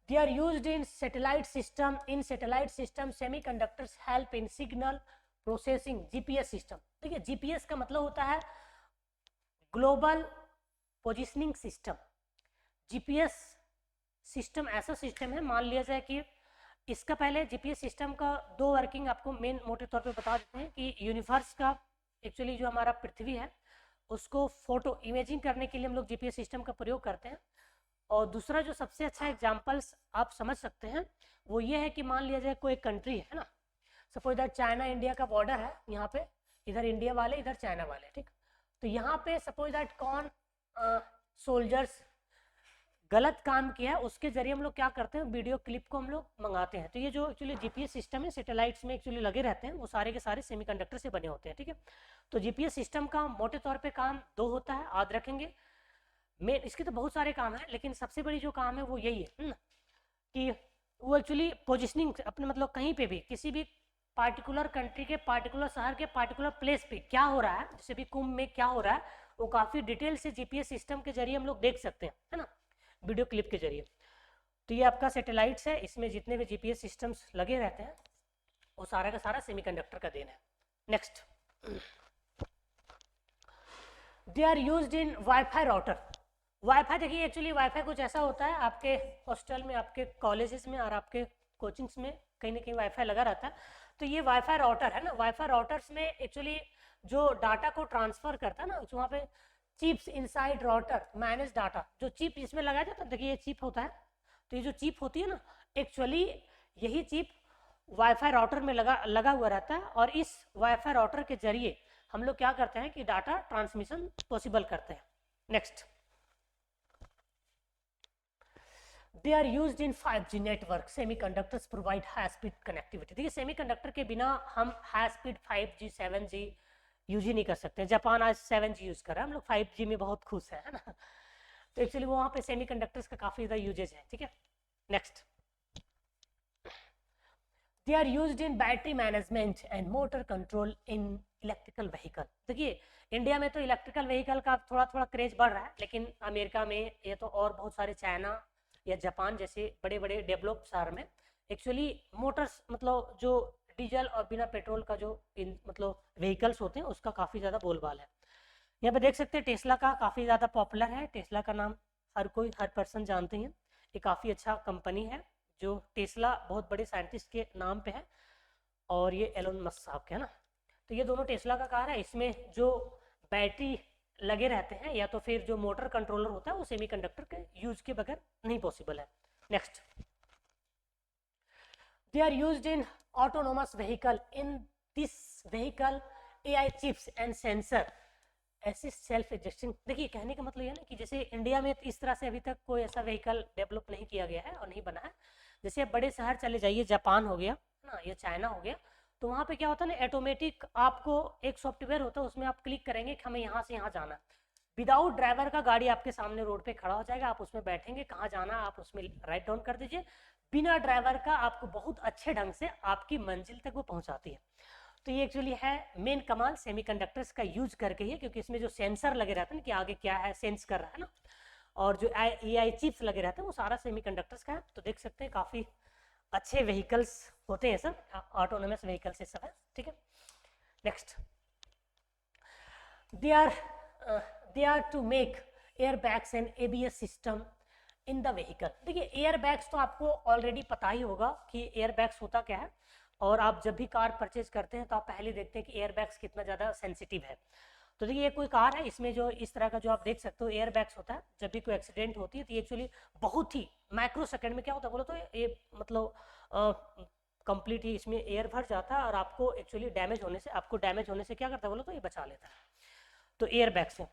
A: They are used in satellite system. In satellite system semiconductors help in signal processing. GPS system, देखिए जीपीएस का मतलब होता है global positioning system. GPS system ऐसा सिस्टम है, मान लिया जाए कि इसका पहले जीपीएस सिस्टम का दो वर्किंग आपको मेन मोटे तौर पे बता देते हैं कि यूनिवर्स का एक्चुअली जो हमारा पृथ्वी है उसको फोटो इमेजिंग करने के लिए हम लोग जीपीएस सिस्टम का प्रयोग करते हैं। और दूसरा जो सबसे अच्छा एग्जांपल्स आप समझ सकते हैं वो ये है कि मान लिया जाए कोई कंट्री है ना, सपोज इधर चाइना इंडिया का बॉर्डर है, यहाँ पे इधर इंडिया वाले इधर चाइना वाले, ठीक। तो यहाँ पे सपोज दैट कौन सोल्जर्स गलत काम किया है उसके जरिए हम लोग क्या करते हैं, वीडियो क्लिप को हम लोग मंगाते हैं। तो ये जो एक्चुअली जीपीएस सिस्टम है सैटेलाइट्स में एक्चुअली लगे रहते हैं वो सारे के सारे सेमीकंडक्टर से बने होते हैं, ठीक है। तो जीपीएस सिस्टम का मोटे तौर पे काम दो होता है, याद रखेंगे। मेन इसके तो बहुत सारे काम है लेकिन सबसे बड़ी जो काम है वो यही है कि वो एक्चुअली पोजिशनिंग अपने मतलब कहीं पे भी किसी भी पार्टिकुलर कंट्री के पार्टिकुलर शहर के पार्टिकुलर प्लेस पे क्या हो रहा है, जैसे भी कुंभ में क्या हो रहा है वो काफ़ी डिटेल से जीपीएस सिस्टम के जरिए हम लोग देख सकते हैं, है ना, वीडियो क्लिप के जरिए। तो ये आपका सैटेलाइट्स है, इसमें जितने भी जीपीएस सिस्टम्स लगे रहते हैं वो सारा का सारा सेमीकंडक्टर का देन है। Next, they are used in WiFi router. WiFi देखिए एक्चुअली वाईफाई कुछ ऐसा होता है आपके हॉस्टल में, आपके कॉलेजेस में और आपके कोचिंग्स में कहीं ना कहीं वाईफाई लगा रहता है। तो ये वाईफाई राउटर है ना, वाईफाई राउटर्स में एक्चुअली जो डाटा को ट्रांसफर करता है ना, जो वहाँ पे chips inside router manage data, जो चिप इसमें लगाया जाता है, देखिए ये चिप होता है। तो ये जो चिप होती है ना एक्चुअली यही चिप वाईफाई राउटर में लगा हुआ रहता है, और इस वाईफाई राउटर के जरिए हम लोग क्या करते हैं कि डाटा ट्रांसमिशन पॉसिबल करते हैं। Next, they are used in 5G network. Semiconductors provide high speed connectivity. देखिए सेमीकंडक्टर के बिना हम high speed 5G 7G use ही नहीं कर सकते। जापान आज 7G यूज कर रहा है, हम लोग 5G में बहुत खुश है ना। तो एक्चुअली वहाँ पे सेमीकंडक्टर्स का काफ़ी ज़्यादा यूजेज है, ठीक है। Next, they are used in battery management and motor control in electrical vehicle. देखिए इंडिया में तो इलेक्ट्रिकल व्हीकल का थोड़ा थोड़ा क्रेज बढ़ रहा है, लेकिन अमेरिका में ये तो और बहुत सारे चाइना या जापान जैसे बड़े बड़े डेवलप शहर में एक्चुअली मोटर्स मतलब जो डीजल और बिना पेट्रोल का जो मतलब व्हीकल्स होते हैं उसका काफ़ी ज़्यादा बोलबाल है। यहाँ पे देख सकते हैं टेस्ला का काफ़ी ज़्यादा पॉपुलर है, टेस्ला का नाम हर पर्सन जानते हैं। ये काफ़ी अच्छा कंपनी है, जो टेस्ला बहुत बड़े साइंटिस्ट के नाम पे है, और ये एलोन मस्क साहब के है ना। तो ये दोनों टेस्ला का कार है, इसमें जो बैटरी लगे रहते हैं या तो फिर जो मोटर कंट्रोलर होता है वो सेमीकंडक्टर के यूज के बगैर नहीं पॉसिबल है। Next, they are used in autonomous vehicle. In this vehicle AI chips and sensor ऐसे सेल्फ एडजस्टिंग। देखिए कहने का मतलब ये ना कि जैसे इंडिया में इस तरह से अभी तक कोई ऐसा व्हीकल डेवलप नहीं किया गया है और नहीं बना है। जैसे आप बड़े शहर चले जाइए, जापान हो गया ना या चाइना हो गया, तो वहाँ पे क्या होता है ना ऑटोमेटिक आपको एक सॉफ्टवेयर होता है उसमें आप क्लिक करेंगे कि हमें यहाँ से यहाँ जाना है, विदाउट ड्राइवर का गाड़ी आपके सामने रोड पे खड़ा हो जाएगा, आप उसमें बैठेंगे, कहाँ जाना आप उसमें राइट डाउन कर दीजिए, बिना ड्राइवर का आपको बहुत अच्छे ढंग से आपकी मंजिल तक वो पहुँचाती है। तो ये एक्चुअली है मेन कमाल सेमीकंडक्टर्स का यूज करके ही है, क्योंकि इसमें जो सेंसर लगे रहते हैं कि आगे क्या है सेंस कर रहा है ना, और जो AI चिप्स लगे रहते हैं वो सारा सेमीकंडक्टर्स का है। तो देख सकते हैं काफ़ी अच्छे व्हीकल्स होते हैं सब, ऑटोनोमस व्हीकल से सब है, ठीक है। Next, they are to make air bags and ABS system in the vehicle. देखिए एयर बैग्स तो आपको ऑलरेडी पता ही होगा कि एयर बैग्स होता क्या है, और आप जब भी कार परचेज करते हैं तो आप पहले देखते हैं कि एयर बैग्स कितना ज़्यादा सेंसिटिव है। तो देखिए ये कोई कार है, इसमें जो इस तरह का जो आप देख सकते हो एयर बैग्स होता है, जब भी कोई एक्सीडेंट होती है तो ये एक्चुअली बहुत ही माइक्रो सेकेंड में क्या होता है बोलो तो ये मतलब कंप्लीट ही इसमें एयर भर जाता है और आपको एक्चुअली डैमेज होने से क्या करता है बोलो तो ये बचा लेता है। तो एयर बैग से।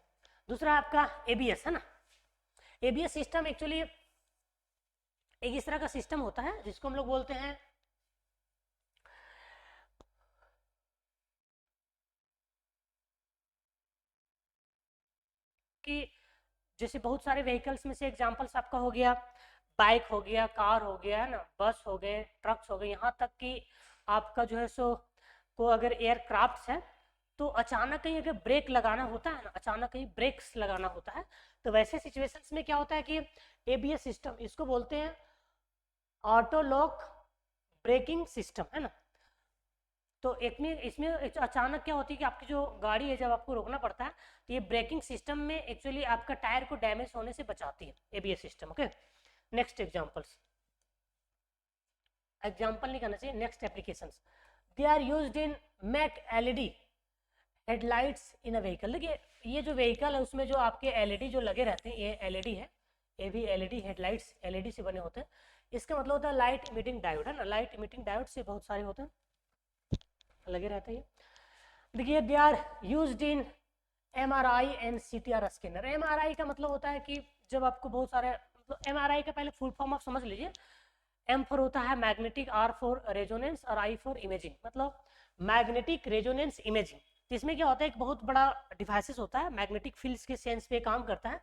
A: दूसरा आपका ABS है ना, ABS सिस्टम एक्चुअली एक इस तरह का सिस्टम होता है जिसको हम लोग बोलते हैं कि जैसे बहुत सारे व्हीकल्स में से एग्जांपल्स आपका हो गया, बाइक हो गया, कार हो गया है ना, बस हो गए, ट्रक्स हो गए, यहाँ तक कि आपका जो है सो को अगर एयरक्राफ्ट है तो अचानक कहीं अगर ब्रेक लगाना होता है ना, अचानक कहीं ब्रेक्स लगाना होता है, तो वैसे सिचुएशंस में क्या होता है कि ABS सिस्टम, इसको बोलते हैं ऑटो लॉक ब्रेकिंग सिस्टम, है ना। तो एक में इसमें अचानक क्या होती है कि आपकी जो गाड़ी है जब आपको रोकना पड़ता है तो ये ब्रेकिंग सिस्टम में एक्चुअली आपका टायर को डैमेज होने से बचाती है ABS system. Okay, next example नहीं करना चाहिए, next applications. They are used in mac LED headlights in a vehicle. देखिए ये जो व्हीकल है उसमें जो आपके LED जो लगे रहते हैं, ये LED है, ये भी LED हेडलाइट्स LED से बने होते हैं। इसका मतलब होता है लाइट इमिटिंग डायोड, है ना, लाइट इमिटिंग डायोड से बहुत सारे होते हैं, लगे रहते हैं। देखिए they are used in MRI and CTR scanner. MRI का मतलब होता है कि जब आपको बहुत सारे मतलब MRI का पहले फुल फॉर्म आप समझ लीजिए। M फॉर होता है मैग्नेटिक, R फॉर रेजोनेंस और I फॉर इमेजिंग, मतलब मैग्नेटिक रेजोनेंस इमेजिंग। इसमें क्या होता है, एक बहुत बड़ा डिवाइसेस होता है, मैग्नेटिक फील्ड्स के सेंस पे काम करता है,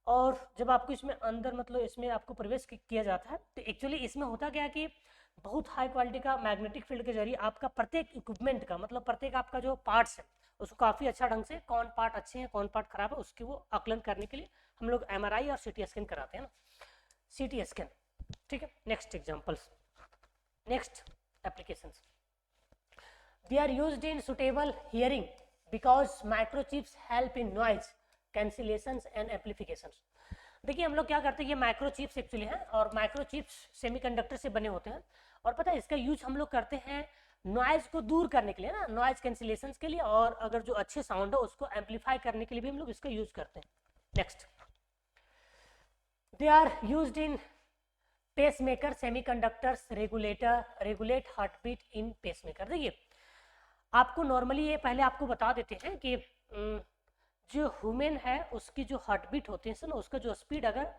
A: और जब आपको इसमें अंदर मतलब इसमें आपको प्रवेश किया जाता है तो एक्चुअली इसमें होता क्या है कि बहुत हाई क्वालिटी का मैग्नेटिक फील्ड के जरिए आपका प्रत्येक इक्विपमेंट का मतलब प्रत्येक आपका जो पार्ट्स है उसको काफ़ी अच्छा ढंग से कौन पार्ट अच्छे हैं कौन पार्ट खराब है उसकी वो आकलन करने के लिए हम लोग MRI और CT स्कैन कराते हैं ना, CT स्कैन, ठीक है। Next examples, next applications. They are used in suitable hearing because microchips help in noise cancellations and amplifications. देखिए हम लोग क्या करते हैं, ये माइक्रोचिप्स एक्चुअली हैं और माइक्रोचिप्स सेमीकंडक्टर से बने होते हैं, और पता है इसका यूज हम लोग करते हैं नॉइज को दूर करने के लिए ना, नॉइज कैंसिलेशन के लिए, और अगर जो अच्छे साउंड हो उसको एम्पलीफाई करने के लिए भी हम लोग इसका यूज करते हैं। Next, they are used in pacemaker semiconductors regulate heart beat in pacemaker. देखिए आपको नॉर्मली ये पहले आपको बता देते हैं कि जो ह्यूमन है उसकी जो हार्ट बीट होती है ना, उसका जो स्पीड अगर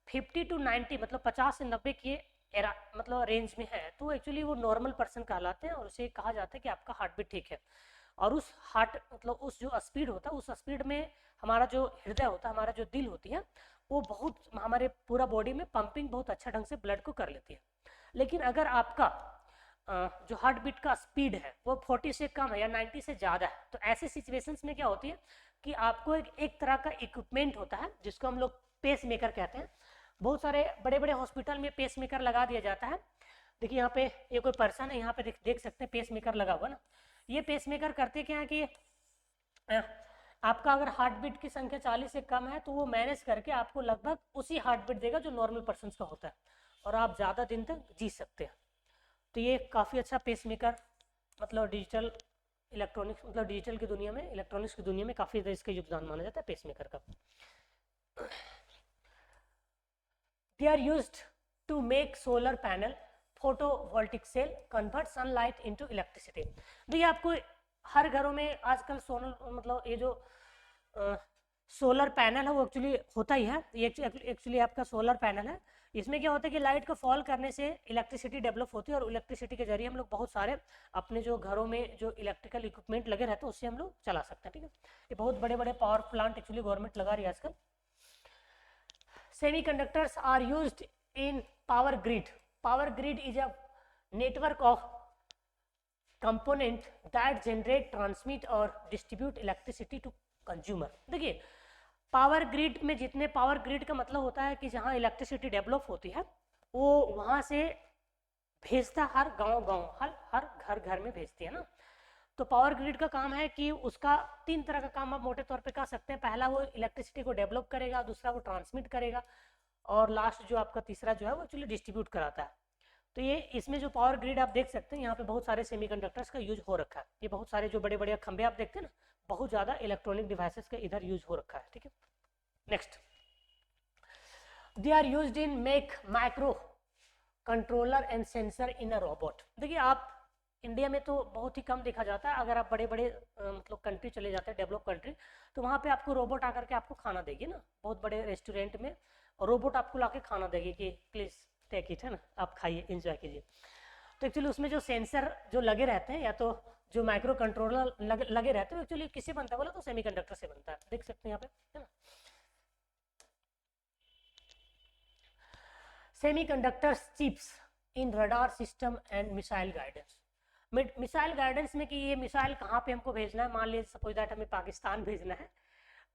A: 50 to 90 मतलब 50 से 90 के मतलब रेंज में है तो एक्चुअली वो नॉर्मल पर्सन कहलाते हैं, और उसे कहा जाता है कि आपका हार्ट बीट ठीक है। और उस हार्ट मतलब उस जो स्पीड होता है उस स्पीड में हमारा जो हृदय होता है, हमारा जो दिल होती है, वो बहुत हमारे पूरा बॉडी में पंपिंग बहुत अच्छा ढंग से ब्लड को कर लेती है। लेकिन अगर आपका जो हार्ट बीट का स्पीड है वो 40 से कम है या 90 से ज़्यादा है, तो ऐसे सिचुएशंस में क्या होती है कि आपको एक तरह का इक्विपमेंट होता है जिसको हम लोग पेस मेकर कहते हैं। बहुत सारे बड़े बड़े हॉस्पिटल में पेस मेकर लगा दिया जाता है। देखिए यहाँ पे ये कोई पर्सन है, यहाँ पे देख सकते हैं पेस मेकर लगा हुआ ना। ये पेस मेकर करते क्या है कि आपका अगर हार्ट बीट की संख्या 40 से कम है तो वो मैनेज करके आपको लगभग उसी हार्ट बीट देगा जो नॉर्मल पर्सन का होता है, और आप ज़्यादा दिन तक जी सकते हैं। तो ये काफ़ी अच्छा पेस मेकर मतलब डिजिटल इलेक्ट्रॉनिक्स मतलब डिजिटल की दुनिया में, इलेक्ट्रॉनिक्स की दुनिया में काफ़ी इसका योगदान माना जाता है पेस मेकर का। They are used to make solar panel photovoltaic cell convert sunlight into electricity. देखिए आपको हर घरों में आजकल सोलर मतलब ये जो सोलर पैनल है वो एक्चुअली होता ही है। ये एक्चुअली आपका सोलर पैनल है। इसमें क्या होता है कि लाइट को फॉल करने से इलेक्ट्रिसिटी डेवलप होती है, और इलेक्ट्रिसिटी के जरिए हम लोग बहुत सारे अपने जो घरों में जो इलेक्ट्रिकल इक्विपमेंट लगे रहते हैं उससे हम लोग चला सकते हैं, ठीक है। ये बहुत बड़े बड़े पावर प्लांट एक्चुअली गवर्नमेंट लगा रही है आजकल। Semiconductors are used in power grid. Power grid is a network of component that generate transmit और डिस्ट्रीब्यूट इलेक्ट्रिसिटी टू कंज्यूमर। देखिए पावर ग्रिड में जितने पावर ग्रिड का मतलब होता है कि जहाँ इलेक्ट्रिसिटी डेवलप होती है वो वहाँ से भेजता हर गांव हर घर घर में भेजती है ना। तो पावर ग्रिड का काम है कि उसका 3 तरह का काम आप मोटे तौर पे कर सकते हैं। पहला वो इलेक्ट्रिसिटी को डेवलप करेगा, दूसरा वो ट्रांसमिट करेगा, और लास्ट जो आपका तीसरा जो है वो एक्चुअली डिस्ट्रीब्यूट कराता है। तो ये इसमें जो पावर ग्रिड आप देख सकते हैं, यहाँ पे बहुत सारे सेमीकंडक्टर्स का यूज हो रखा है। ये बहुत सारे जो बड़े बड़े खंभे आप देखते हैं ना, बहुत ज़्यादा इलेक्ट्रॉनिक डिवाइसेस का इधर यूज हो रखा है, ठीक है। Next, they are used in make microcontroller and sensor in a robot. देखिए आप इंडिया में तो बहुत ही कम देखा जाता है। अगर आप बड़े बड़े मतलब कंट्री चले जाते हैं, डेवलप कंट्री, तो वहाँ पे आपको रोबोट आकर के आपको खाना देगी ना, बहुत बड़े रेस्टोरेंट में रोबोट आपको लाके खाना देगी कि प्लीज़ टेक इट, है ना, आप खाइए, एंजॉय कीजिए। तो एक्चुअली उसमें जो सेंसर जो लगे रहते हैं, या तो जो माइक्रो कंट्रोलर लगे रहते हैं, एक्चुअली किससे बनता है बोला तो सेमीकंडक्टर से बनता है। देख सकते हैं यहाँ पे, है ना। Semiconductors chips in radar system and missile guidance. Missile guidance में कि ये मिसाइल कहाँ पे हमको भेजना है, मान लीजिए सपोज दैट हमें पाकिस्तान भेजना है,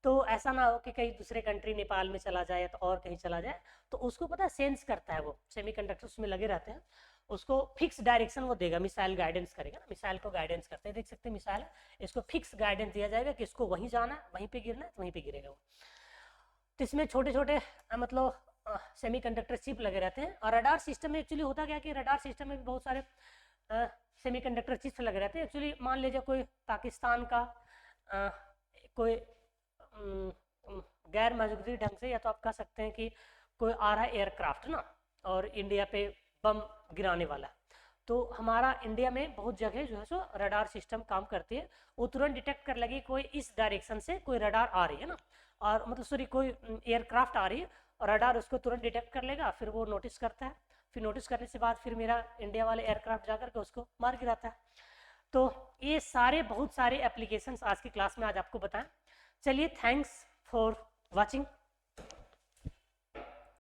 A: तो ऐसा ना हो कि कहीं दूसरे कंट्री नेपाल में चला जाए तो और कहीं चला जाए, तो उसको पता है सेंस करता है वो सेमीकंडक्टर्स में लगे रहते हैं, उसको फिक्स डायरेक्शन वो देगा, मिसाइल गाइडेंस करेगा ना, मिसाइल को गाइडेंस करते हैं। देख सकते हैं मिसाइल, इसको फिक्स गाइडेंस दिया जाएगा कि इसको वहीं जाना है, वहीं पे गिरना है तो वहीं पे गिरेगा वो। तो इसमें छोटे छोटे मतलब सेमीकंडक्टर चिप लगे रहते हैं। और रडार सिस्टम में एक्चुअली होता क्या कि रडार सिस्टम में भी बहुत सारे सेमीकंडक्टर चिप्स लगे रहते हैं। एक्चुअली मान लीजिए कोई पाकिस्तान का कोई गैर मौजूदगी ढंग से, या तो आप कह सकते हैं कि कोई आ रहा है एयरक्राफ्ट ना, और इंडिया पे बम गिराने वाला, तो हमारा इंडिया में बहुत जगह जो है सो रडार सिस्टम काम करती है। वो तुरंत डिटेक्ट कर लगी कोई इस डायरेक्शन से कोई रडार आ रही है ना, और मतलब सॉरी कोई एयरक्राफ्ट आ रही है, और रडार उसको तुरंत डिटेक्ट कर लेगा, फिर वो नोटिस करता है, फिर नोटिस करने से बाद फिर मेरा इंडिया वाले एयरक्राफ्ट जाकर के उसको मार गिराता है। तो ये सारे बहुत सारे एप्लीकेशंस आज की क्लास में आज आपको बताएं। चलिए, थैंक्स फॉर वॉचिंग।